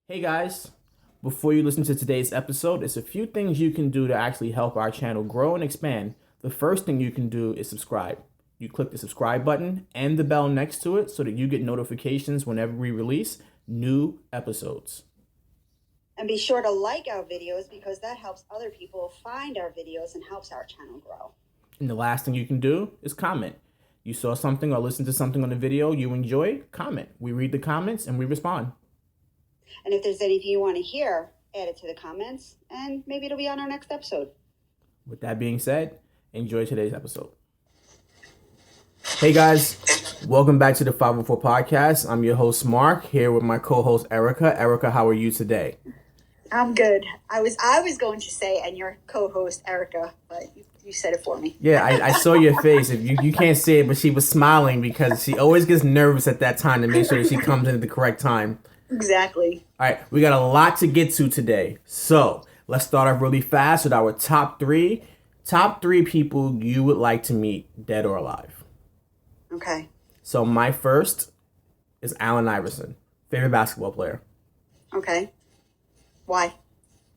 Hey guys, before you listen to today's episode, there's a few things you can do to actually help our channel grow and expand. The first thing you can do is subscribe. You click the subscribe button and the bell next to it so that you get notifications whenever we release new episodes. And be sure to like our videos because that helps other people find our videos and helps our channel grow. And the last thing you can do is comment. You saw something or listened to something on the video you enjoyed, comment. We read the comments and we respond. And if there's anything you want to hear, add it to the comments, and maybe it'll be on our next episode. With that being said, enjoy today's episode. Hey guys, welcome back to the 504 Podcast. I'm your host, Mark, here with my co-host, Erica. Erica, how are you today? I'm good. I was going to say, and your co-host, Erica, but you said it for me. Yeah, I saw your face. If you can't see it, but she was smiling because she always gets nervous at that time to make sure that she comes in at the correct time. Exactly. All right, we got a lot to get to today. So let's start off really fast with our top three people you would like to meet, dead or alive. Okay. So my first is Allen Iverson, favorite basketball player. Okay. Why?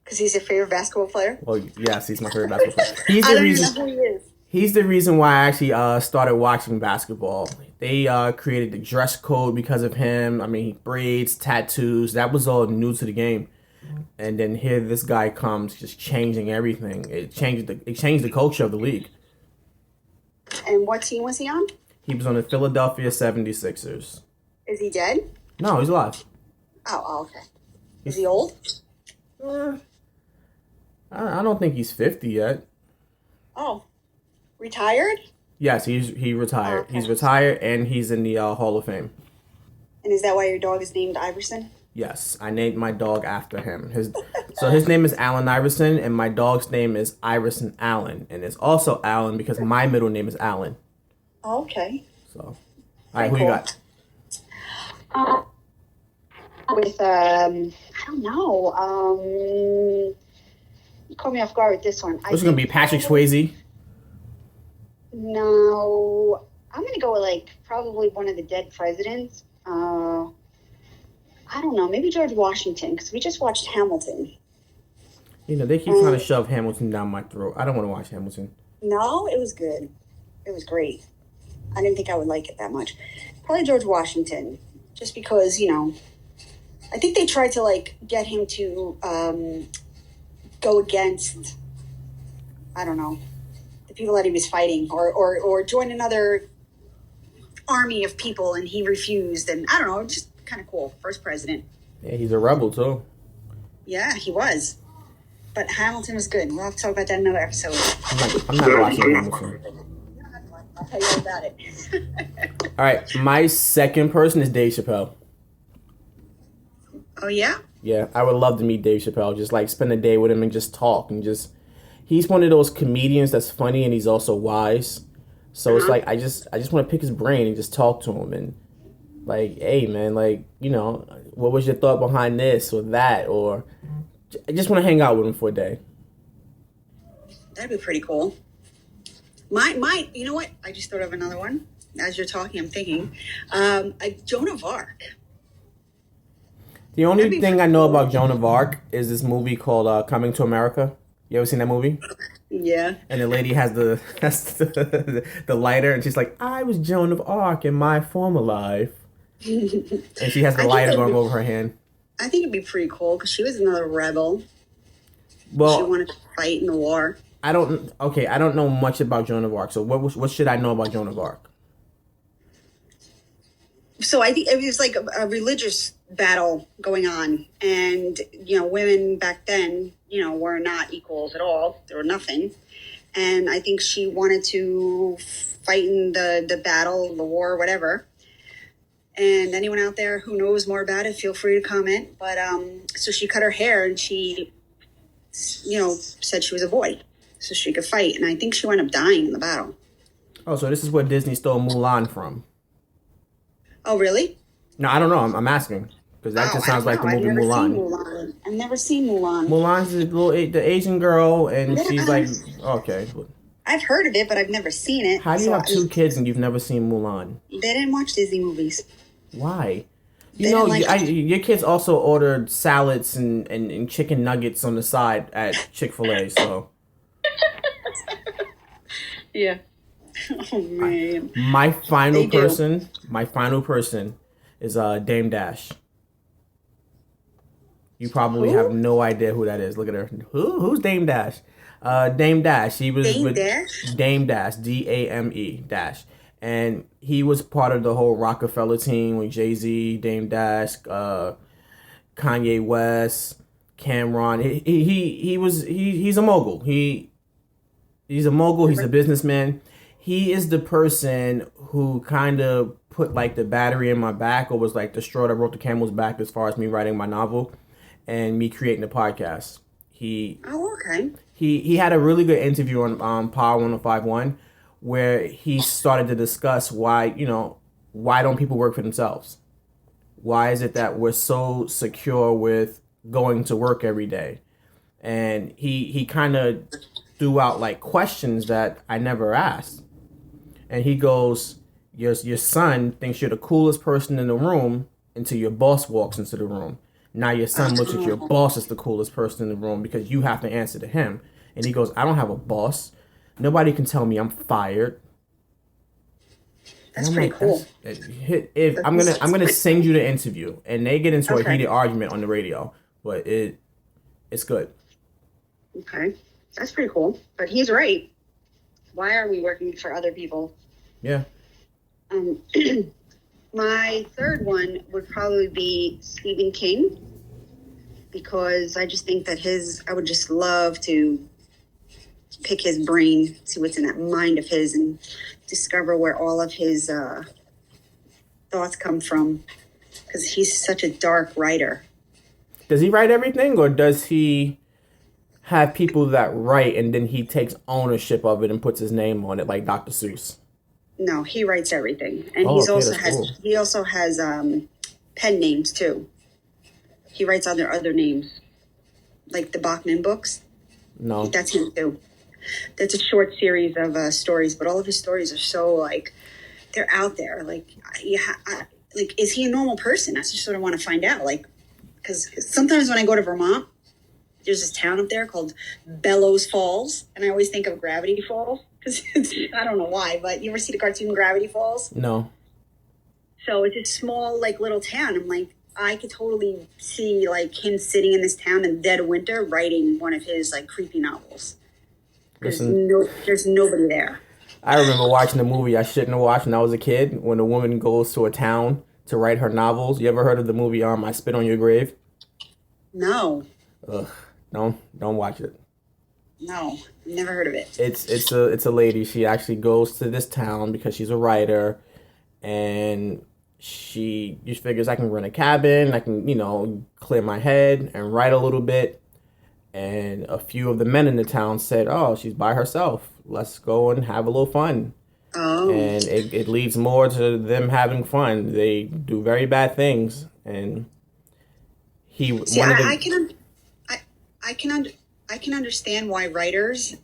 Because he's your favorite basketball player? Well, yes, he's my favorite basketball player. He's I the don't reason. even know who he is. He's the reason why I actually started watching basketball. They created the dress code because of him. I mean, braids, tattoos, that was all new to the game. And then here this guy comes just changing everything. It changed the culture of the league. And what team was he on? He was on the Philadelphia 76ers. Is he dead? No, he's alive. Oh, okay. Is he old? I don't think he's 50 yet. Oh. Retired? Yes, he retired. Okay. He's retired and he's in the Hall of Fame. And is that why your dog is named Iverson? Yes, I named my dog after him. His name is Allen Iverson, and my dog's name is Iverson Allen, and it's also Allen because my middle name is Allen. Oh, okay. So, all right, who you got? With I don't know. You caught me off guard with this one. Who's gonna be Patrick Swayze? No, I'm gonna go with probably one of the dead presidents. I don't know, maybe George Washington, because we just watched Hamilton. You know, they keep trying to shove Hamilton down my throat. I don't want to watch Hamilton. No, it was good. It was great. I didn't think I would like it that much. Probably George Washington, just because, I think they tried to, get him to go against, I don't know, the people that he was fighting, or join another army of people, and he refused, and I don't know, just kind of cool. First president. Yeah, he's a rebel, too. Yeah, he was. But Hamilton was good. We'll have to talk about that in another episode. I'm not watching Hamilton. I'll tell you all about it. All right, my second person is Dave Chappelle. Oh, yeah? Yeah, I would love to meet Dave Chappelle. Just spend a day with him and just talk and just. He's one of those comedians that's funny and he's also wise. So it's I just want to pick his brain and just talk to him and hey man, what was your thought behind this or that, or I just want to hang out with him for a day. That'd be pretty cool. My, you know what? I just thought of another one. As you're talking, I'm thinking, Joan of Arc. The only thing I know about Joan of Arc is this movie called Coming to America. You ever seen that movie? Yeah. And the lady has the lighter, and she's like, I was Joan of Arc in my former life. And she has the lighter going over her hand. I think it'd be pretty cool because she was another rebel. Well, she wanted to fight in the war. I don't know much about Joan of Arc. So what should I know about Joan of Arc? So I think it was like a religious battle going on, and women back then, were not equals at all. They were nothing, and I think she wanted to fight in the battle, the war, whatever. And anyone out there who knows more about it, feel free to comment. But so she cut her hair and she, said she was a boy, so she could fight, and I think she wound up dying in the battle. Oh, so this is where Disney stole Mulan from. Oh, really? No, I don't know. I'm asking because that just sounds like the movie Mulan. I've never seen Mulan. Mulan's the Asian girl, and she's okay. I've heard of it, but I've never seen it. How do you have two kids and you've never seen Mulan? They didn't watch Disney movies. Why? You They know, didn't like it. your kids also ordered salads and chicken nuggets on the side at Chick-fil-A. So Yeah. Oh I, man, my they do. final person is Dame Dash. You probably have Who? no idea who that is. Look at her. Who's Dame Dash? Dame Dash. He was Dame with Dash. Dame Dash, Dame Dash, and he was part of the whole Rockefeller team with Jay Z, Dame Dash, Kanye West, Cameron. He's a mogul. He's a mogul. He's a businessman. He is the person who kind of put like the battery in my back, or was like the straw that broke the camel's back as far as me writing my novel and me creating the podcast. He Oh, okay. he had a really good interview on Power 1051 where he started to discuss why don't people work for themselves? Why is it that we're so secure with going to work every day? And he kind of threw out like questions that I never asked. And he goes, your son thinks you're the coolest person in the room until your boss walks into the room. Now your son looks at your Oh, boss as the coolest person in the room because you have to answer to him. And he goes, I don't have a boss. Nobody can tell me I'm fired. And that's I'm pretty like, cool. if I'm gonna That's send you the interview, and they get into a okay. heated argument on the radio, but it's good. Okay, that's pretty cool. But he's right. Why are we working for other people? Yeah. Um, my third one would probably be Stephen King because I just think that I would just love to pick his brain, see what's in that mind of his, and discover where all of his thoughts come from because he's such a dark writer. Does he write everything, or does he have people that write and then he takes ownership of it and puts his name on it, like Dr. Seuss? No, he writes everything, and Oh, okay, that's cool. he also has pen names too. He writes under other names, like the Bachman books. No, That's him too. That's a short series of stories, but all of his stories are so like they're out there. Like, like is he a normal person? I just sort of want to find out. Like, because sometimes when I go to Vermont, there's this town up there called Bellows Falls, and I always think of Gravity Falls because I don't know why, but you ever see the cartoon Gravity Falls? no. So it's a small, like, little town. I'm like, I could totally see like him sitting in this town in the dead of winter writing one of his like creepy novels. Listen, There's nobody there. I remember watching a movie I shouldn't have watched when I was a kid. When a woman goes to a town to write her novels. You ever heard of the movie I Spit on Your Grave? No, Ugh, don't watch it. no, never heard of it. It's a lady. She actually goes to this town because she's a writer, and she just figures I can rent a cabin, I can clear my head and write a little bit. And a few of the men in the town said, "Oh, she's by herself. Let's go and have a little fun." Oh, And it leads more to them having fun. They do very bad things, and he see, one of the I, I can, I can understand why writers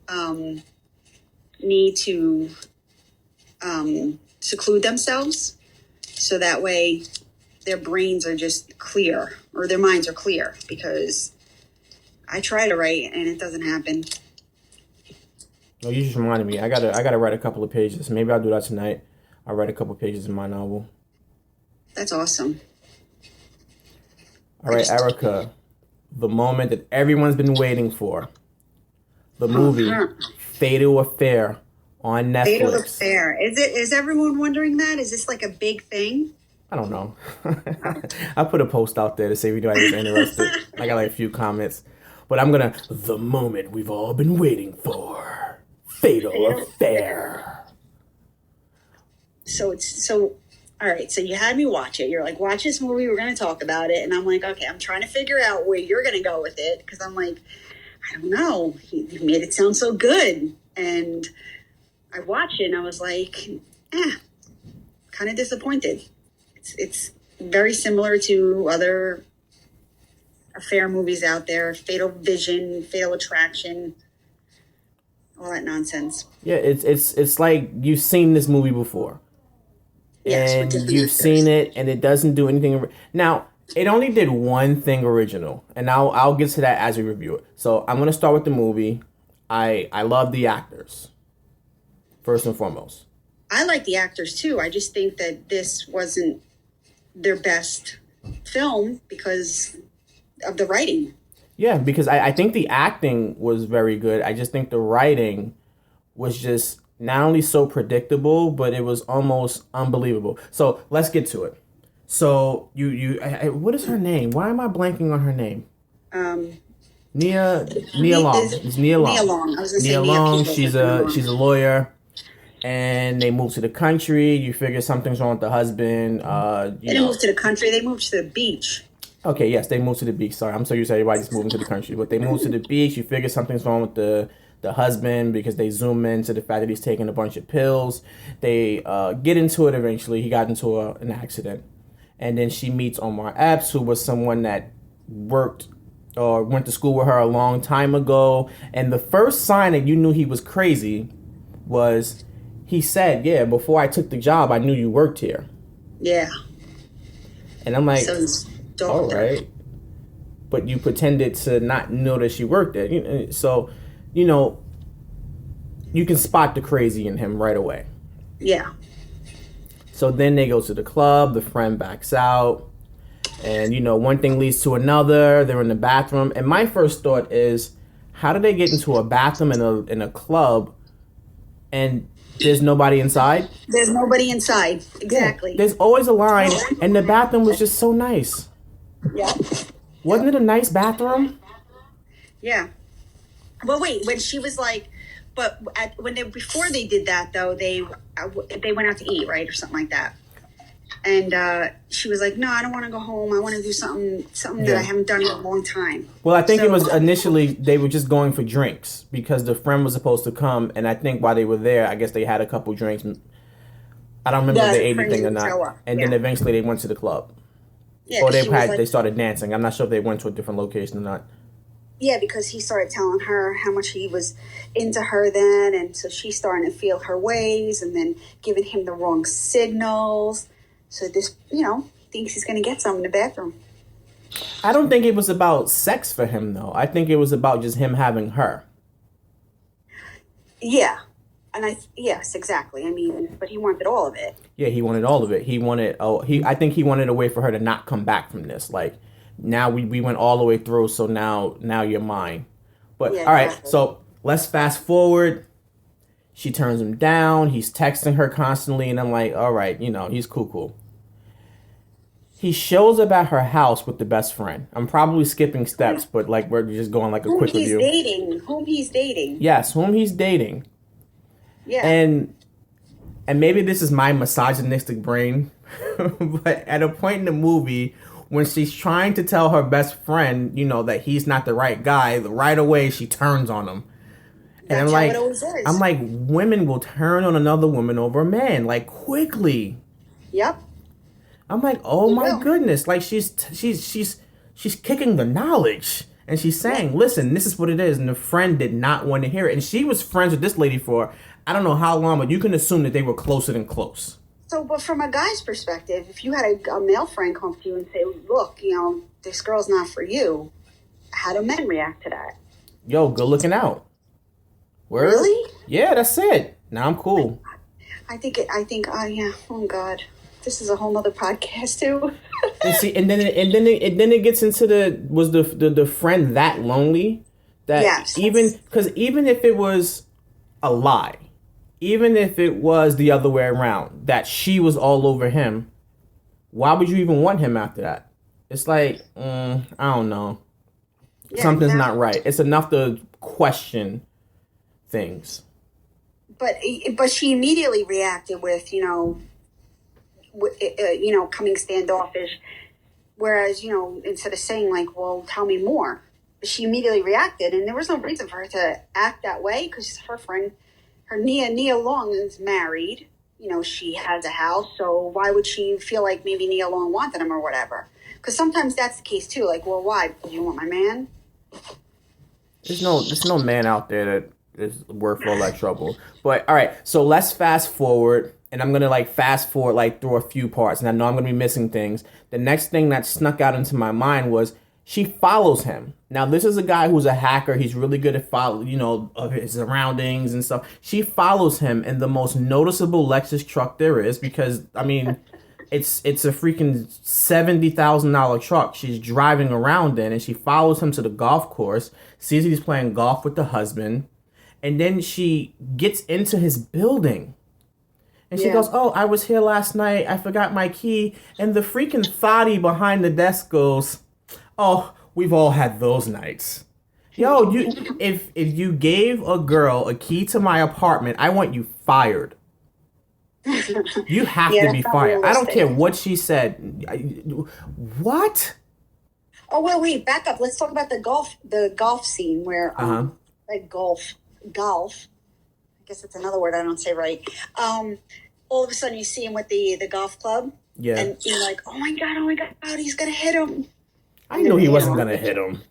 need to seclude themselves so that way their brains are just clear or their minds are clear because I try to write and it doesn't happen. Oh, you just reminded me. I gotta write a couple of pages. Maybe I'll do that tonight. I'll write a couple of pages in my novel. That's awesome. All I right, just, Erica. The moment that everyone's been waiting for. The huh, movie huh. Fatal Affair on Fatal Netflix. Affair. Is everyone wondering that? Is this like a big thing? I don't know. I put a post out there to see if anybody's interested. I got like a few comments. But the moment we've all been waiting for. Fatal Fatal Affair. Affair. So all right, so you had me watch it. You're like, watch this movie, we're gonna talk about it. And I'm like, okay, I'm trying to figure out where you're gonna go with it because I'm like, I don't know. He made it sound so good. And I watched it and I was like, kind of disappointed. It's very similar to other affair movies out there, Fatal Vision, Fatal Attraction, all that nonsense. Yeah, it's like you've seen this movie before. Yes, with and different you've seen actors. it, and it doesn't do anything. Now, it only did one thing original, and I'll get to that as we review it. So I'm gonna start with the movie. I love the actors first and foremost. I like the actors too. I just think that this wasn't their best film because of the writing. Yeah, because I think the acting was very good. I just think the writing was just not only so predictable, but it was almost unbelievable. So let's get to it. So what is her name? Why am I blanking on her name? Um, Nia Long. is It's Nia Nia Long. Long. I was gonna say Nia Nia Long. Peebles. She's a lawyer, and they move to the country. You figure something's wrong with the husband. They didn't move to the country. They moved to the beach. Okay, yes, they moved to the beach. Sorry, I'm so used to everybody just moving to the country, but they moved to the beach. You figure something's wrong with the husband because they zoom into the fact that he's taking a bunch of pills. They get into it eventually. He got into an accident, and then she meets Omar Epps, who was someone that worked or went to school with her a long time ago. And the first sign that you knew he was crazy was he said, "Yeah, before I took the job, I knew you worked here." Yeah. And I'm like, So his all daughter. right, but you pretended to not know that she worked there. So, you know, you can spot the crazy in him right away. Yeah. So then they go to the club. The friend backs out, and one thing leads to another. They're in the bathroom, and my first thought is, how did they get into a bathroom in a club, and there's nobody inside? There's nobody inside. Exactly. Yeah, there's always a line, and the bathroom was just so nice. Yeah. Wasn't it a nice bathroom? Yeah. Well, wait. When she was like, but before they did that though, they went out to eat, right, or something like that. And she was like, "No, I don't want to go home. I want to do something that I haven't done in a long time." Well, I think it was initially they were just going for drinks because the friend was supposed to come, and I think while they were there, I guess they had a couple drinks. I don't remember if they ate anything or not. And then eventually they went to the club. Yeah, or they started dancing. I'm not sure if they went to a different location or not. Yeah, because he started telling her how much he was into her then, and so she's starting to feel her ways, and then giving him the wrong signals. So this, thinks he's going to get some in the bathroom. I don't think it was about sex for him, though. I think it was about just him having her. Yeah. And yes, exactly. I mean, but he wanted all of it. Yeah, he wanted all of it. I think he wanted a way for her to not come back from this. Like, now we went all the way through, so now you're mine. But, yeah, all right, exactly. so let's fast forward. She turns him down. He's texting her constantly, and I'm like, all right, he's cool. He shows up at her house with the best friend. I'm probably skipping steps, but like we're just going like a quick review. Whom he's dating. Yes, whom he's dating. Yeah. And maybe this is my misogynistic brain, but at a point in the movie when she's trying to tell her best friend, that he's not the right guy, right away she turns on him. And That's how it always is. I'm like, women will turn on another woman over a man, like quickly. Yep. I'm like, oh my goodness, like she's kicking the knowledge, and she's saying, listen, this is what it is, and the friend did not want to hear it, and she was friends with this lady for I don't know how long, but you can assume that they were closer than close. So, but from a guy's perspective, if you had a male friend come to you and say, look, this girl's not for you, how do men react to that? Yo, good looking out. Word? Really? Yeah, that's it. Now I'm cool. Yeah. Oh God, this is a whole nother podcast too. And see, and then it gets into the friend that lonely that yes. even if it was a lie, even if it was the other way around, that she was all over him, why would you even want him after that? It's like, I don't know. Yeah, something's not right. It's enough to question things. But she immediately reacted with, coming standoffish. Whereas, instead of saying like, well, tell me more, she immediately reacted, and there was no reason for her to act that way because her friend, Nia Long is married. She has a house, so why would she feel like maybe Nia Long wanted him or whatever? Because sometimes that's the case too. Like, well, why? Because you want my man? There's no man out there that is worth all that trouble. But all right, so let's fast forward, and I'm gonna like fast forward like through a few parts, and I know I'm gonna be missing things. The next thing that snuck out into my mind was she follows him. Now this is a guy who's a hacker. He's really good at of his surroundings and stuff. She follows him in the most noticeable Lexus truck there is, because I mean, it's a freaking $70,000 truck she's driving around in, and she follows him to the golf course, sees he's playing golf with the husband, and then she gets into his building. And she goes, "Oh, I was here last night. I forgot my key." And the freaking thotty behind the desk goes, "Oh, we've all had those nights. Yo, if you gave a girl a key to my apartment, I want you fired. You have to be fired. I don't care what she said." What? Oh, well, wait, back up. Let's talk about the golf scene where like golf. I guess it's another word I don't say right. All of a sudden you see him with the golf club. Yeah. And you're like, oh my god, he's gonna hit him. I knew he wasn't gonna hit him.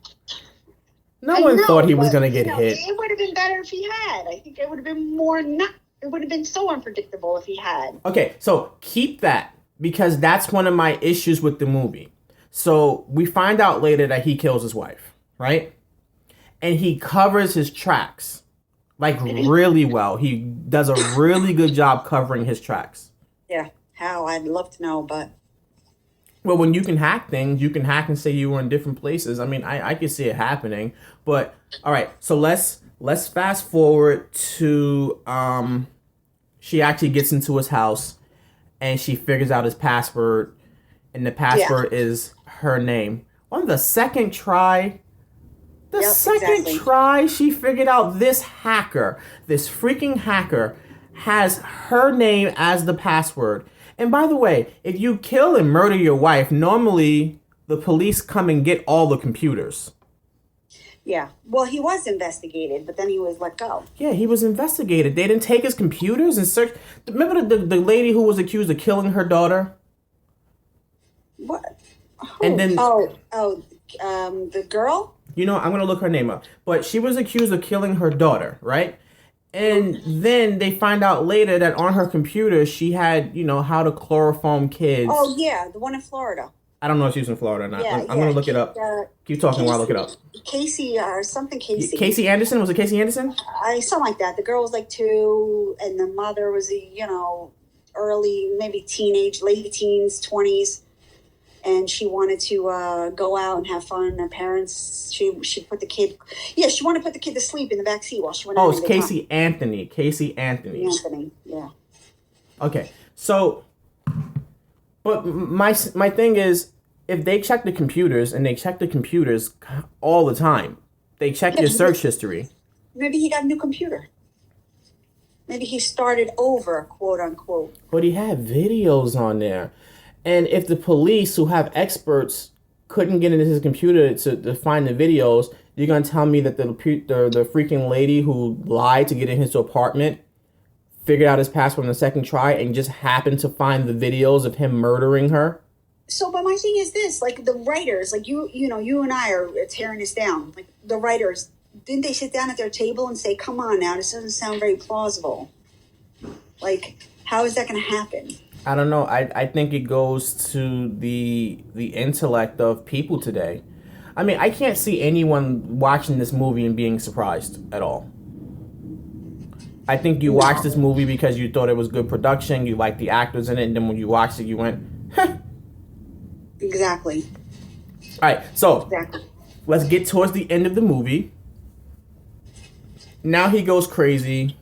No one thought he was gonna get hit. It would have been better if he had. I think it would have been more it would have been so unpredictable if he had. Okay, so keep that, because that's one of my issues with the movie. So we find out later that he kills his wife, right? And he covers his tracks. Like really well. He does a really good job covering his tracks. Yeah. How? I'd love to know, but... Well, when you can hack things, you can hack and say you were in different places. I mean, I can see it happening. But, all right, so let's fast forward to... she actually gets into his house, and she figures out his password, and the password is her name. On the second try... try, she figured out this freaking hacker has her name as the password. And by the way, if you kill and murder your wife, normally the police come and get all the computers. Yeah. Well, he was investigated, but then he was let go. Yeah, he was investigated. They didn't take his computers and search. Remember the lady who was accused of killing her daughter? What? And then the girl? I'm going to look her name up. But she was accused of killing her daughter, right? And then they find out later that on her computer, she had, how to chloroform kids. Oh, yeah, the one in Florida. I don't know if she's in Florida or not. Yeah, I'm going to look it up. Keep talking while I look it up. Casey. Casey Anderson? Was it Casey Anderson? Something like that. The girl was like 2, and the mother was, early, maybe teenage, late teens, 20s. And she wanted to go out and have fun. Her parents, she put the kid, she wanted to put the kid to sleep in the back seat while she went out. Oh, it's Casey Anthony. Casey Anthony. Yeah. Okay, so, but my thing is, if they check the computers, and they check the computers all the time, they check your search history. Maybe he got a new computer. Maybe he started over, quote unquote. But he had videos on there. And if the police, who have experts, couldn't get into his computer to find the videos, you're going to tell me that the freaking lady who lied to get in his apartment figured out his password on the second try and just happened to find the videos of him murdering her? So, but my thing is this, like the writers, like you and I are tearing this down. Like the writers, didn't they sit down at their table and say, come on now, this doesn't sound very plausible. Like, how is that going to happen? I don't know. I think it goes to the intellect of people today. I mean, I can't see anyone watching this movie and being surprised at all. I think you watched this movie because you thought it was good production, you liked the actors in it, and then when you watched it, you went, huh. Exactly. All right, so let's get towards the end of the movie. Now he goes crazy.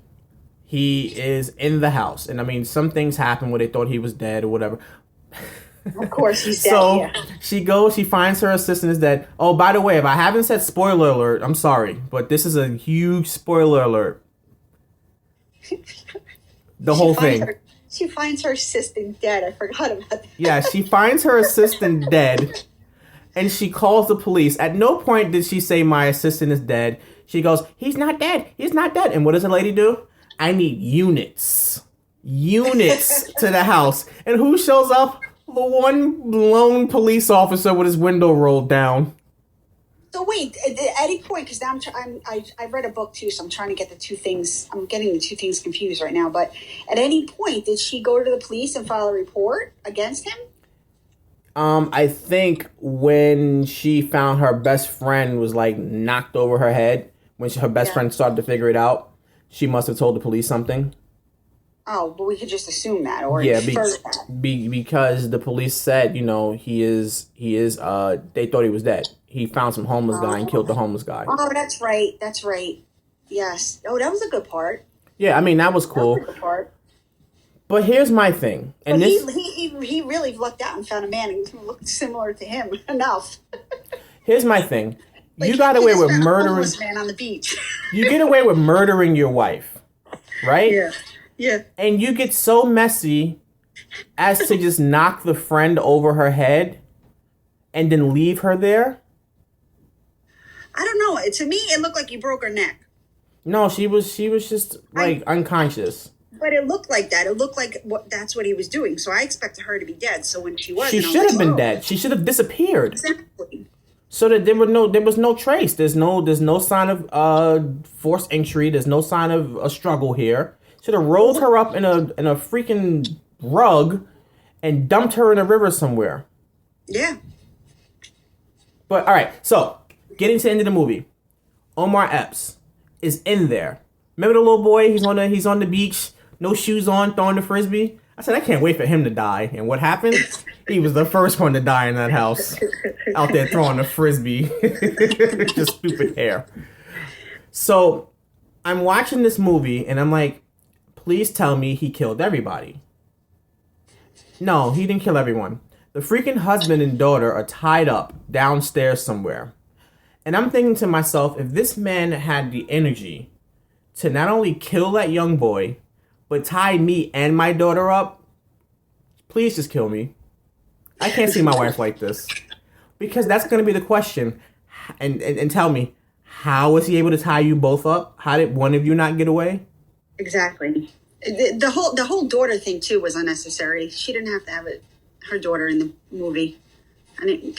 He is in the house. And I mean, some things happen where they thought he was dead or whatever. Of course, he's dead. So she finds her assistant is dead. Oh, by the way, if I haven't said spoiler alert, I'm sorry. But this is a huge spoiler alert. The whole thing. She finds her assistant dead. I forgot about that. Yeah, she finds her assistant dead. And she calls the police. At no point did she say, my assistant is dead. She goes, he's not dead. He's not dead. And what does the lady do? I need units to the house. And who shows up? The one lone police officer with his window rolled down. So wait, at any point, because now I've read a book too, so I'm trying to get the two things. I'm getting the two things confused right now. But at any point, did she go to the police and file a report against him? I think when she found her best friend was like knocked over her head, when her best friend started to figure it out, she must have told the police something. Oh, but we could just assume that, or Yeah, infer that. because the police said, he is. They thought he was dead. He found some homeless guy and killed the homeless guy. Oh, that's right. That's right. Yes. Oh, that was a good part. Yeah, I mean that was cool. That was a good part. But here's my thing, and but this he really lucked out and found a man who looked similar to him enough. Here's my thing. Like, you got away with a murdering homeless man on the beach. You get away with murdering your wife, right? Yeah. Yeah. And you get so messy as to just knock the friend over her head and then leave her there. I don't know. To me, it looked like you broke her neck. No, she was just like unconscious. But it looked like that. It looked like that's what he was doing. So I expected her to be dead. So when she wasn't, she should have been dead. She should have disappeared. Exactly. So that there was no trace. There's no sign of forced entry. There's no sign of a struggle here. Should have rolled her up in a freaking rug and dumped her in a river somewhere. Yeah. But all right, so getting to the end of the movie, Omar Epps is in there. Remember the little boy? He's on the beach, no shoes on, throwing the frisbee. I said I can't wait for him to die. And what happened? He was the first one to die in that house, out there throwing the frisbee. Just stupid hair. So I'm watching this movie and I'm like, please tell me he killed everybody. No, he didn't kill everyone. The freaking husband and daughter are tied up downstairs somewhere. And I'm thinking to myself, if this man had the energy to not only kill that young boy, but tie me and my daughter up, please just kill me. I can't see my wife like this. Because that's going to be the question. And tell me, how was he able to tie you both up? How did one of you not get away? Exactly. The whole daughter thing too was unnecessary. She didn't have to have her daughter in the movie.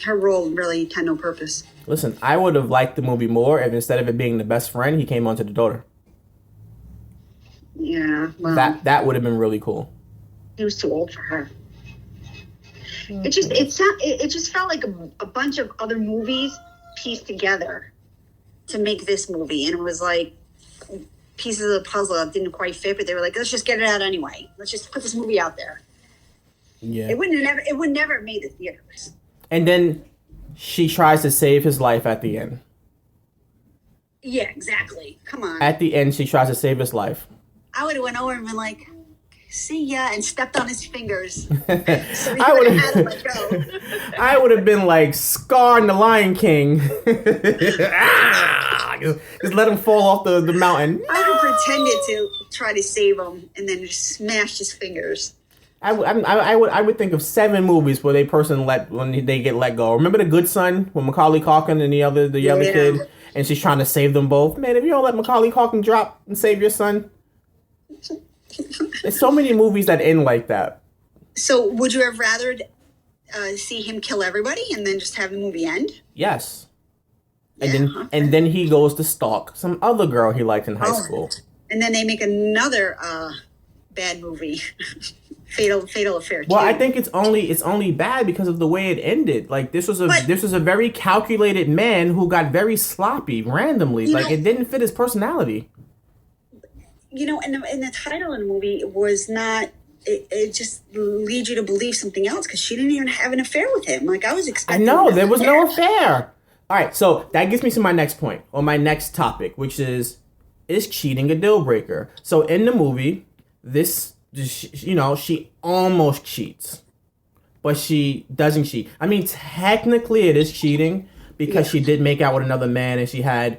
Her role really had no purpose. Listen, I would have liked the movie more if instead of it being the best friend, he came on to the daughter. Yeah, well, that would have been really cool. He was too old for her. It just felt like a bunch of other movies pieced together to make this movie, and it was like pieces of the puzzle that didn't quite fit, but they were like, let's just get it out anyway. Let's just put this movie out there. Yeah. It would never have made the theaters. And then she tries to save his life at the end. Yeah, exactly. Come on. At the end, she tries to save his life. I would have went over and been like, see ya, and stepped on his fingers. So I would have had to let go. I would have been like Scar in the Lion King. Just let him fall off the mountain. I would have pretended to try to save him and then just smashed his fingers. I would think of 7 movies where when they get let go. Remember The Good Son with Macaulay Culkin and the other kid, and she's trying to save them both. Man, if you don't let Macaulay Culkin drop and save your son, there's so many movies that end like that. So, would you have rather see him kill everybody and then just have the movie end? Yes. And then he goes to stalk some other girl he liked in high school. And then they make another bad movie. Fatal Affair. Well, I think it's only bad because of the way it ended. Like this was a very calculated man who got very sloppy randomly. Like it didn't fit his personality. And the title of the movie was not. It just leads you to believe something else because she didn't even have an affair with him. Like I was expecting. I know there was no affair. All right, so that gets me to my next point or my next topic, which is cheating a deal breaker? So in the movie, she almost cheats, but she doesn't cheat. I mean, technically it is cheating because she did make out with another man and she had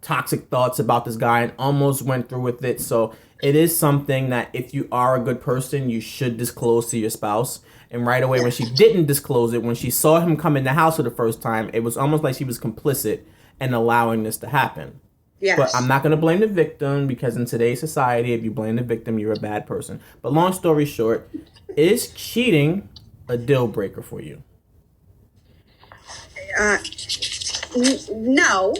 toxic thoughts about this guy and almost went through with it. So it is something that if you are a good person, you should disclose to your spouse. And right away, when she didn't disclose it, when she saw him come in the house for the first time, it was almost like she was complicit in allowing this to happen. Yes. But I'm not going to blame the victim because in today's society, if you blame the victim, you're a bad person. But long story short, is cheating a deal breaker for you? No,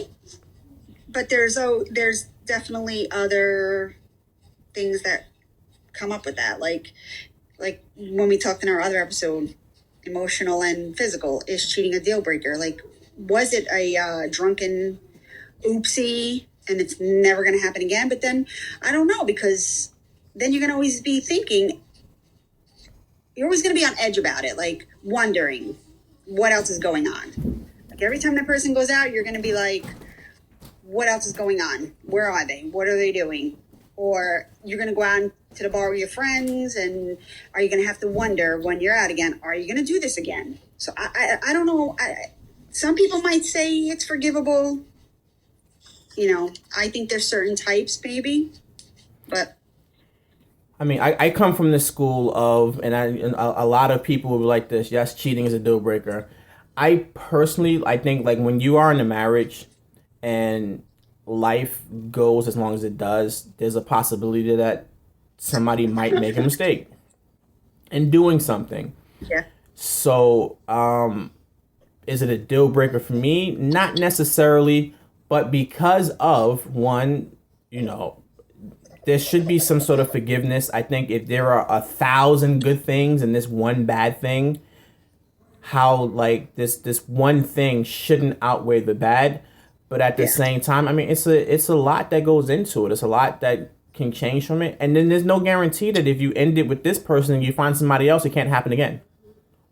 but there's definitely other things that come up with that, like when we talked in our other episode, emotional and physical. Is cheating a deal breaker? Like, was it a drunken oopsie and it's never going to happen again? But then I don't know, because then you're going to always be thinking, you're always going to be on edge about it, like wondering what else is going on. Like every time that person goes out, you're going to be like, what else is going on? Where are they? What are they doing? Or you're going to go out to the bar with your friends, and are you going to have to wonder when you're out again, are you going to do this again? So I don't know. Some people might say it's forgivable. I think there's certain types maybe, but. I mean, I come from the school of, and a lot of people will be like this. Yes, cheating is a deal breaker. I think like when you are in a marriage and life goes as long as it does, there's a possibility that somebody might make a mistake in doing something. Yeah. So, is it a deal breaker for me? Not necessarily, but because of one, there should be some sort of forgiveness. I think if there are 1,000 good things and this one bad thing, how like this one thing shouldn't outweigh the bad. But at the same time, I mean, it's a lot that goes into it. It's a lot that can change from it. And then there's no guarantee that if you end it with this person and you find somebody else, it can't happen again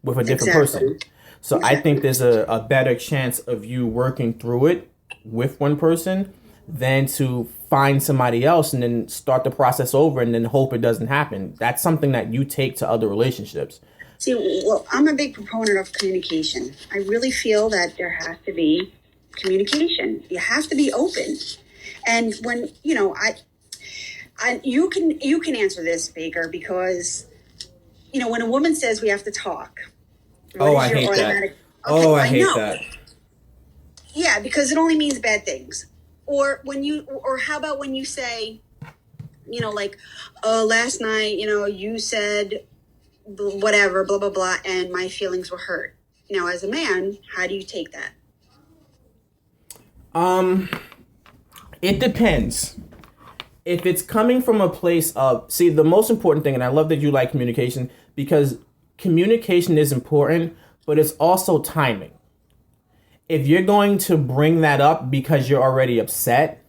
with a different person. So I think there's a better chance of you working through it with one person than to find somebody else and then start the process over and then hope it doesn't happen. That's something that you take to other relationships. See, well, I'm a big proponent of communication. I really feel that there has to be communication. You have to be open. And when, you can answer this, Baker, because, when a woman says we have to talk. I hate that. Okay, I hate that. Yeah, because it only means bad things. Or how about when you say, last night, you said whatever, blah, blah, blah, and my feelings were hurt. Now, as a man, how do you take that? It depends. If it's coming from a place of, see, the most important thing, and I love that you like communication, because communication is important, but it's also timing. If you're going to bring that up because you're already upset,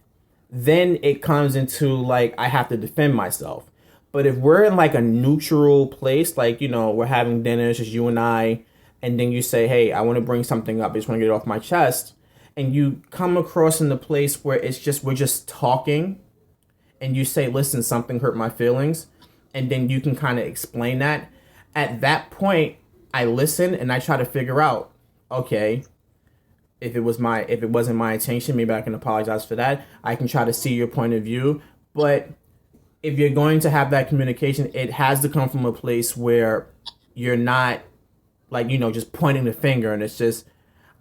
then it comes into like, I have to defend myself. But if we're in like a neutral place, like, we're having dinner, it's just you and I, and then you say, hey, I want to bring something up, I just want to get it off my chest. And you come across in the place where we're just talking, and you say, listen, something hurt my feelings. And then you can kind of explain that. At that point, I listen and I try to figure out, okay, if it wasn't my intention, maybe I can apologize for that. I can try to see your point of view. But if you're going to have that communication, it has to come from a place where you're not like, just pointing the finger, and it's just,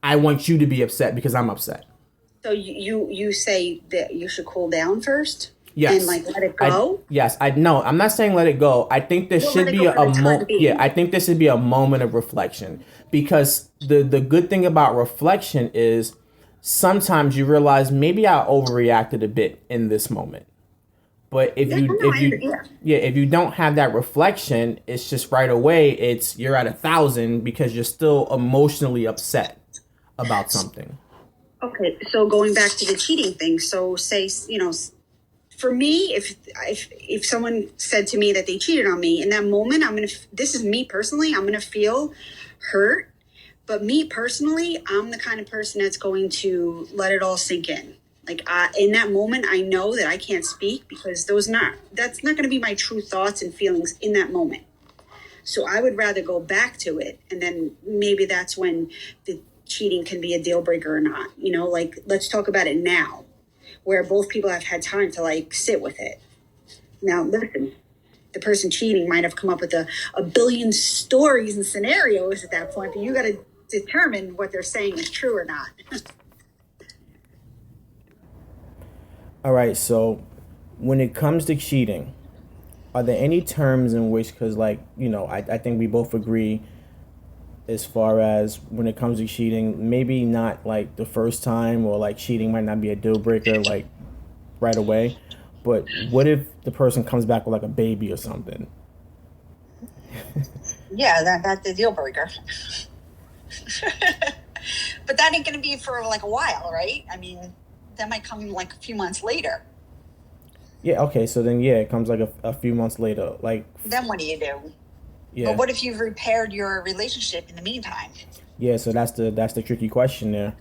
I want you to be upset because I'm upset. So you say that you should cool down first? Yes. And let it go? I'm not saying let it go. I think there should be a moment. Yeah, I think there should be a moment of reflection, because the good thing about reflection is sometimes you realize maybe I overreacted a bit in this moment. But if you don't have that reflection, it's just right away, you're at 1,000 because you're still emotionally upset about something. Okay, so going back to the cheating thing, so say, for me, if someone said to me that they cheated on me, in that moment, this is me personally, I'm gonna feel hurt. But me personally, I'm the kind of person that's going to let it all sink in. Like in that moment, I know that I can't speak because that's not going to be my true thoughts and feelings in that moment. So I would rather go back to it, and then maybe that's when the cheating can be a deal breaker or not. Let's talk about it now, where both people have had time to sit with it. Now, listen, the person cheating might have come up with a billion stories and scenarios at that point, but you got to determine what they're saying is true or not. All right, so when it comes to cheating, are there any terms in which, because I think we both agree, as far as when it comes to cheating, maybe not like the first time, or like cheating might not be a deal breaker like right away. But what if the person comes back with like a baby or something? Yeah, that's the deal breaker. But that ain't gonna be for like a while, right? I mean, that might come like a few months later. Yeah, okay, so then yeah, it comes like a few months later. Like, Then what do you do? But yeah. what if you've repaired your relationship in the meantime? Yeah, so that's the tricky question there.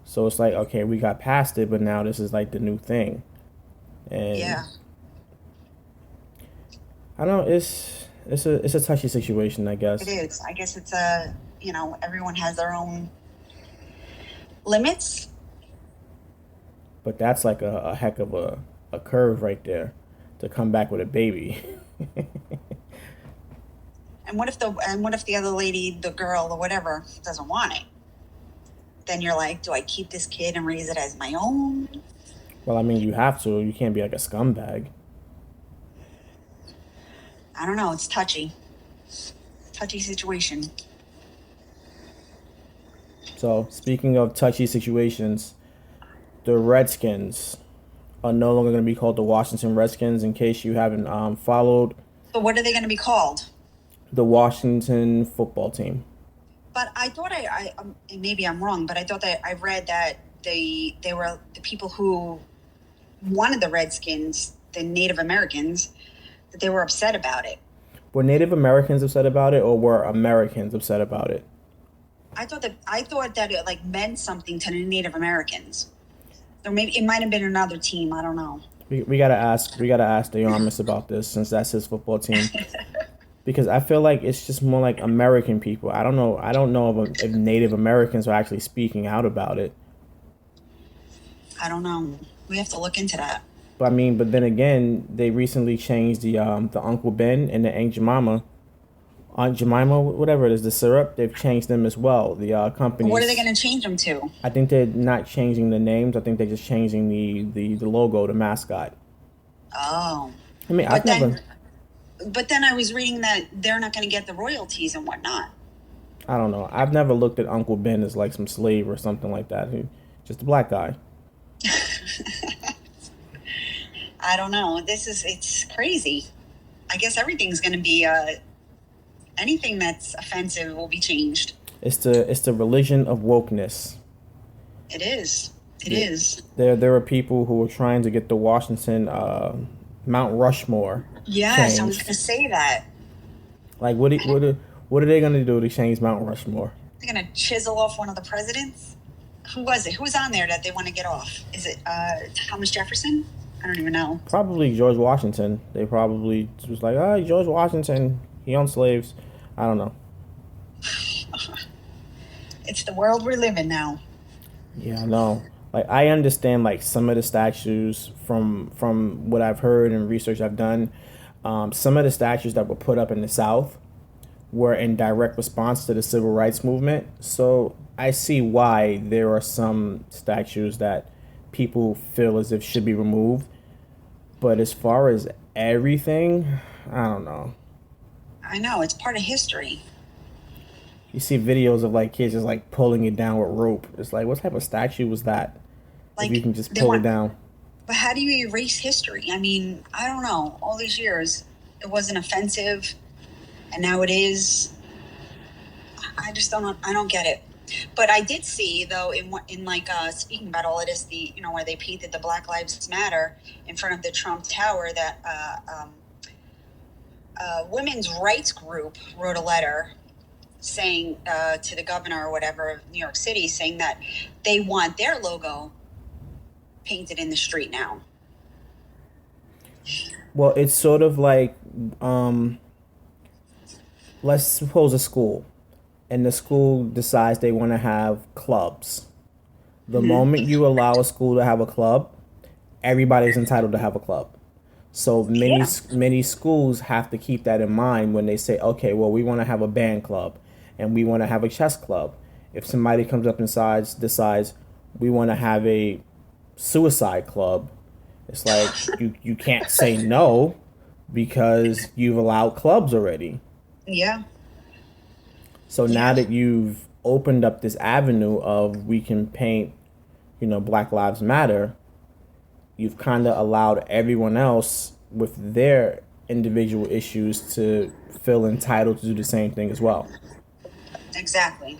So it's like, okay, we got past it, but now this is like the new thing. And Yeah, I don't know, it's a touchy situation, I it guess. is. I guess it's a, everyone has their own limits. But that's like a heck of a curve right there to come back with a baby. And what if the other lady, the girl or whatever, doesn't want it? Then you're like, do I keep this kid and raise it as my own? Well, I mean, you have to. You can't be like a scumbag. I don't know. It's touchy situation. So, speaking of touchy situations, the Redskins are no longer going to be called the Washington Redskins. In case you haven't followed So what are they going to be called? the Washington football team. But I thought and maybe I'm wrong, but I thought that I read that they were the people who wanted the Redskins, the Native Americans, that they were upset about it. Were Native Americans upset about it, or were Americans upset about it? I thought that it like meant something to the Native Americans. Or maybe it might have been another team. I don't know. We gotta ask the Yarmus about this, since that's his football team. Because I feel like it's just more like American people. I don't know if Native Americans are actually speaking out about it. I don't know. We have to look into that. But I mean, but then again, they recently changed the Uncle Ben and the Aunt Jemima, whatever it is, the syrup. They've changed them as well. The What are they companies. going to change them to? I think they're not changing the names. I think they're just changing the logo, the mascot. Oh, I mean, I've but never. then I was reading that they're not going to get the royalties and whatnot. I don't know. I've never looked at Uncle Ben as like some slave or something like that. Just a black guy. I don't know. It's crazy. I guess everything's going to be anything that's offensive will be changed. It's the religion of wokeness. It is. It Yeah. is. There are people who are trying to get the Washington Mount Rushmore Yes, I was going changed. to say that. Like, what are they gonna do to change Mount Rushmore? They're going to chisel off one of the presidents. Who was it? Who was on there that they want to get off? Is it Thomas Jefferson? I don't even know. Probably George Washington. They probably was like, oh, George Washington, he owned slaves. I don't know. It's the world we live in now. Yeah, I know. Like, I understand like some of the statues from what I've heard and research I've done. Some of the statues that were put up in the South were in direct response to the civil rights movement. So I see why there are some statues that people feel as if should be removed. But as far as everything, I don't know. I know. It's part of history. You see videos of like kids just like pulling it down with rope. It's like, what type of statue was that? If you Like, can just they pull it want. down. But how do you erase history? I mean, I don't know. All these years, it wasn't offensive, and now it is. I just don't. I don't get it. But I did see though in like speaking about all of this, the where they painted the Black Lives Matter in front of the Trump Tower, that women's rights group wrote a letter saying to the governor or whatever of New York City, saying that they want their logo painted in the street now. Well, it's sort of like, let's suppose a school, and the school decides they want to have clubs. The moment you allow a school to have a club, everybody's entitled to have a club. So many Yeah. many schools have to keep that in mind when they say, okay, well, we want to have a band club, and we want to have a chess club. If somebody comes up and decides we want to have a suicide club, it's like you can't say no because you've allowed clubs already. Yeah. So now Yeah. that you've opened up this avenue of we can paint, Black Lives Matter, you've kind of allowed everyone else with their individual issues to feel entitled to do the same thing as well. Exactly.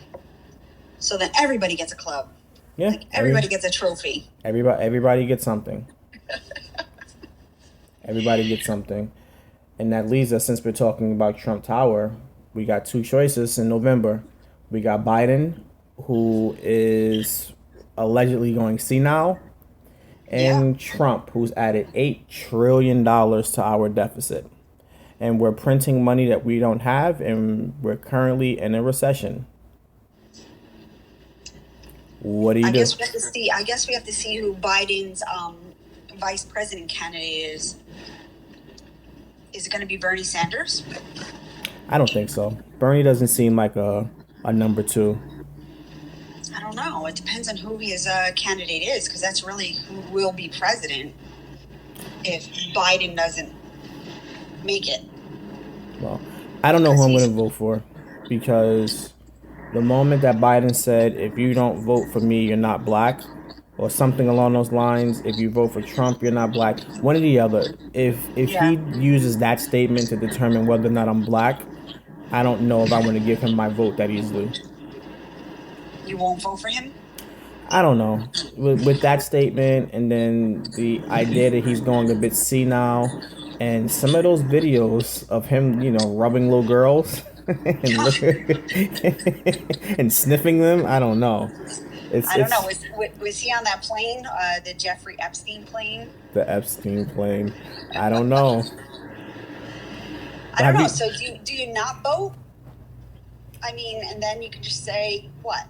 So then everybody gets a club. Yeah, Like everybody gets a trophy. everybody gets something. Everybody gets something. And that leads us, since we're talking about Trump Tower, we got two choices in November. We got Biden, who is allegedly going senile, Yeah. and Trump, who's added $8 trillion to our deficit. And we're printing money that we don't have, and we're currently in a recession. What do you I do? guess we have to see. I guess we have to see who Biden's vice president candidate is. Is it going to be Bernie Sanders? I don't think so. Bernie doesn't seem like a number two. I don't know. It depends on who his candidate is, because that's really who will be president if Biden doesn't make it. Well, I don't know who I'm going to vote for, because the moment that Biden said, if you don't vote for me, you're not black, or something along those lines, if you vote for Trump, you're not black, one or the other. If Yeah. he uses that statement to determine whether or not I'm black, I don't know if I want to give him my vote that easily. You won't vote for him? I don't know. With that statement, and then the idea that he's going a bit senile, and some of those videos of him, rubbing little girls and and sniffing them, I don't know. I don't know. Was he on that plane, the Jeffrey Epstein plane? The Epstein plane. I don't know. I don't know. So do you not vote? I mean, and then you can just say what?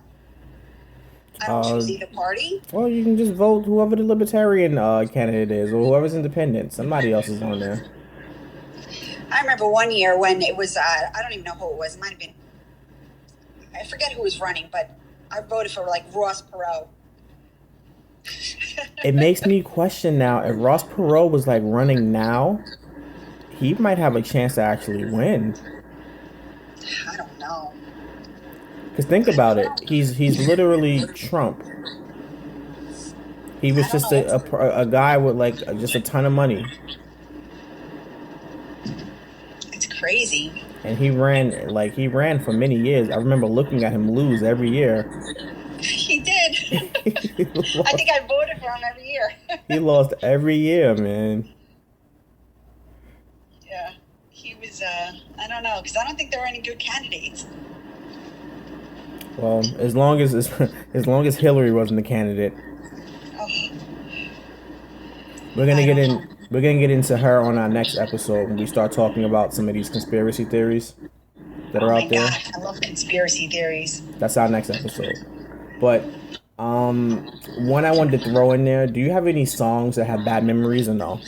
I don't choose either party. Well, you can just vote whoever the libertarian candidate is, or whoever's independent. Somebody else is on there. I remember one year when it was, I don't even know who it was. It might have been, I forget who was running, but I voted for like Ross Perot. It makes me question now, if Ross Perot was like running now, he might have a chance to actually win. I don't know. Because think about it, he's literally Trump. He was just a guy with like just a ton of money. It's crazy. And he ran for many years. I remember looking at him lose every year. He did. I think I voted for him every year. He lost every year, man. Yeah. He was, I don't know, because I don't think there were any good candidates. Well, as long as Hillary wasn't the candidate, we're gonna get into her on our next episode when we start talking about some of these conspiracy theories that are out there. God, I love conspiracy theories. That's our next episode. But one I wanted to throw in there. Do you have any songs that have bad memories or no?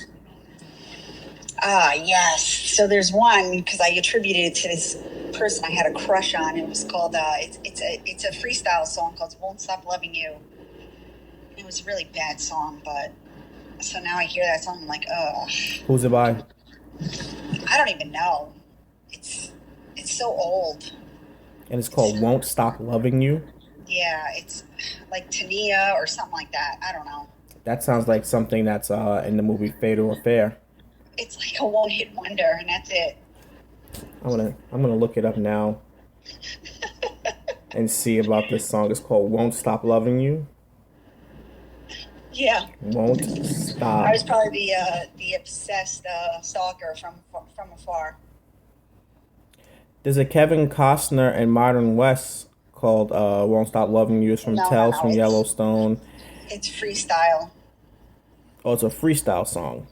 Yes. So there's one, because I attributed it to this person I had a crush on. It was called it's a freestyle song called "Won't Stop Loving You." It was a really bad song, but so now I hear that song, I'm like, ugh. Who's it by? I don't even know. It's so old. And it's called "Won't Stop Loving You." Yeah, it's like Tania or something like that. I don't know. That sounds like something that's in the movie Fatal Affair. It's like a one-hit wonder, and that's it. I'm gonna look it up now and see about this song. It's called "Won't Stop Loving You." Yeah. Won't stop. I was probably the obsessed stalker from afar. There's a Kevin Costner and Modern West called "Won't Stop Loving You." It's from Tales from Yellowstone. It's freestyle. Oh, it's a freestyle song.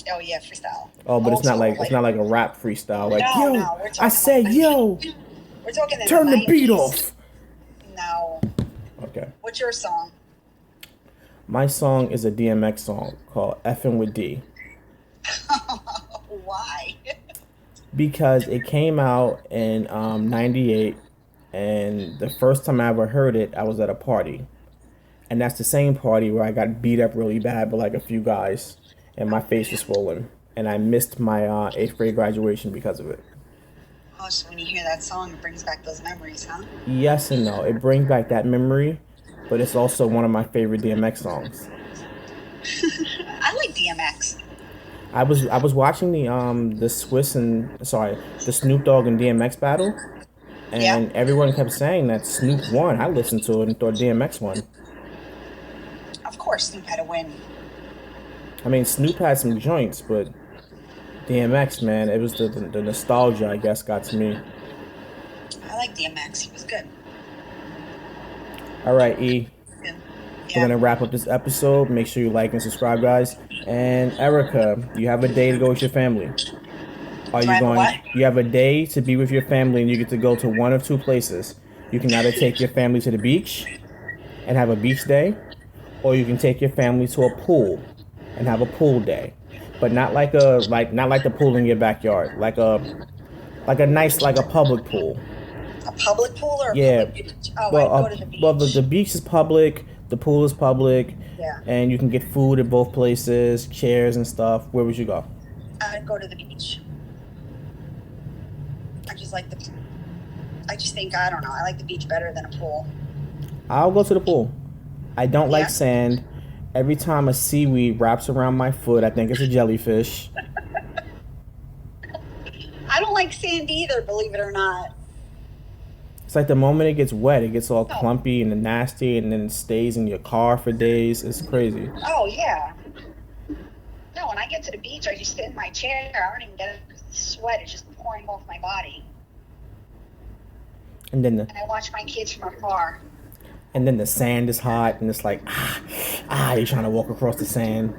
Oh yeah, freestyle. Oh, but it's not like a rap freestyle. Like, no, yo, no, I said, yo, we're talking turn the beat off. No. Okay. What's your song? My song is a DMX song called "Fing With D." Why? Because it came out in '98, and the first time I ever heard it, I was at a party, and that's the same party where I got beat up really bad by like a few guys, and my face was swollen, and I missed my 8th grade graduation because of it. Oh, so when you hear that song, it brings back those memories, huh? Yes and no. It brings back that memory, but it's also one of my favorite DMX songs. I like DMX. I was watching the the Snoop Dogg and DMX battle, Yeah. and everyone kept saying that Snoop won. I listened to it and thought DMX won. Of course, Snoop had to win. I mean, Snoop had some joints, but DMX, man, it was the nostalgia, I guess, got to me. I like DMX. He was good. All right, E. Good. We're Yeah. gonna wrap up this episode. Make sure you like and subscribe, guys. And Erica, you have a day to go with your family. Are Do I you have a going? what? You have a day to be with your family, and you get to go to one of two places. You can either take your family to the beach and have a beach day, or you can take your family to a pool and have a pool day. But not like the pool in your backyard, like a nice like a public pool. A public pool or a Yeah. public beach? Oh, Well, I'd go to the beach. well, the beach is public, the pool is public, Yeah. and you can get food at both places, chairs and stuff. Where would you go? I'd go to the beach. I just think, I don't know, I like the beach better than a pool. I'll go to the pool. I don't like Yeah? sand. Every time a seaweed wraps around my foot, I think it's a jellyfish. I don't like sand either, believe it or not. It's like the moment it gets wet, it gets all Oh. clumpy and nasty, and then it stays in your car for days. It's crazy. Oh, yeah. No, when I get to the beach, I just sit in my chair. I don't even get it because the sweat is just pouring off my body. And then And I watch my kids from afar. the sand is hot, and it's like you're trying to walk across the sand.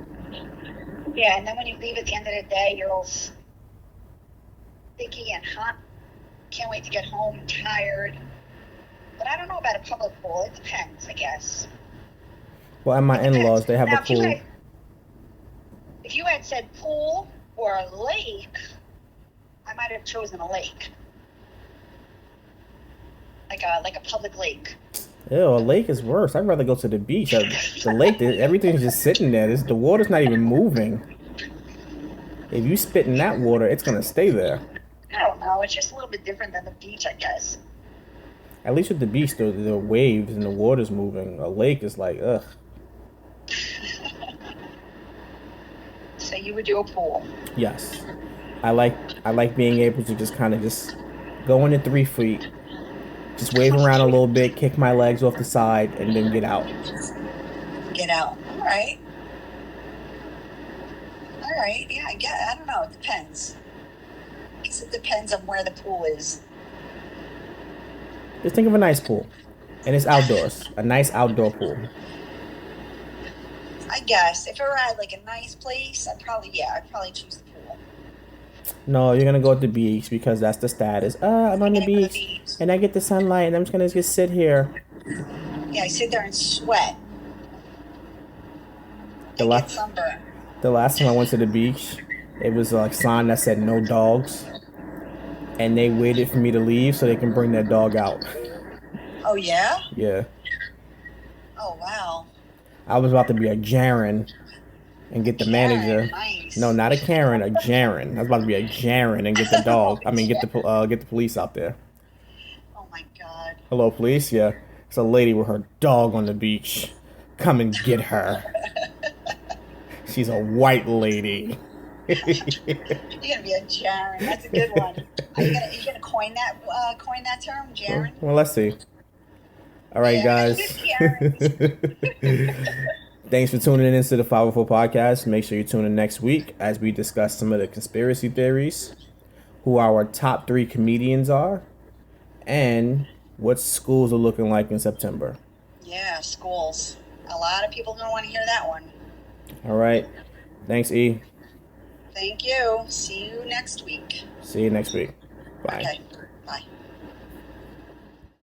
Yeah, and then when you leave at the end of the day, you're all sticky and hot. Can't wait to get home, tired. But I don't know about a public pool. It depends, I guess. Well, at my in-laws, they have Now, a pool. if you had said pool or a lake, I might have chosen a lake. Like a public lake. Ew, a lake is worse. I'd rather go to the beach. The lake, everything's just sitting there. The water's not even moving. If you spit in that water, it's gonna stay there. I don't know. It's just a little bit different than the beach, I guess. At least with the beach, the waves and the water's moving. A lake is like, ugh. So you would do a pool. Yes, I like being able to just kind of just go into 3 feet, just wave around a little bit, kick my legs off the side, and then get out. Get out. All right. All right. Yeah, I don't know. It depends. I guess it depends on where the pool is. Just think of a nice pool, and it's outdoors. A nice outdoor pool. I guess if it were at like a nice place, I'd probably choose the pool. No, you're gonna go to the beach because that's the status. I'm on the I'm gonna go to the beach, beach. and I get the sunlight, and I'm just gonna just sit here. Yeah, I sit there and sweat. The I la- get sunburn. The last time I went to the beach, it was like a sign that said no dogs, and they waited for me to leave so they can bring their dog out. Oh yeah? Yeah, Oh wow. I was about to be a Jaren and get the manager. Nice. No, not a Karen, a Jaren. I was about to be a Jaren and get the dog. I mean, get the police out there. Oh my god. Hello, police. Yeah, it's a lady with her dog on the beach. Come and get her. She's a white lady. You're gonna be a Jaren. That's a good one. Are you gonna coin that term, Jaren? Well, let's see. All right, Yeah. guys. Jarens. Thanks for tuning in to the 504 Podcast. Make sure you tune in next week as we discuss some of the conspiracy theories, who our top 3 comedians are, and what schools are looking like in September. Yeah, schools. A lot of people don't want to hear that one. All right. Thanks, E. Thank you. See you next week. See you next week. Bye. Okay. Bye.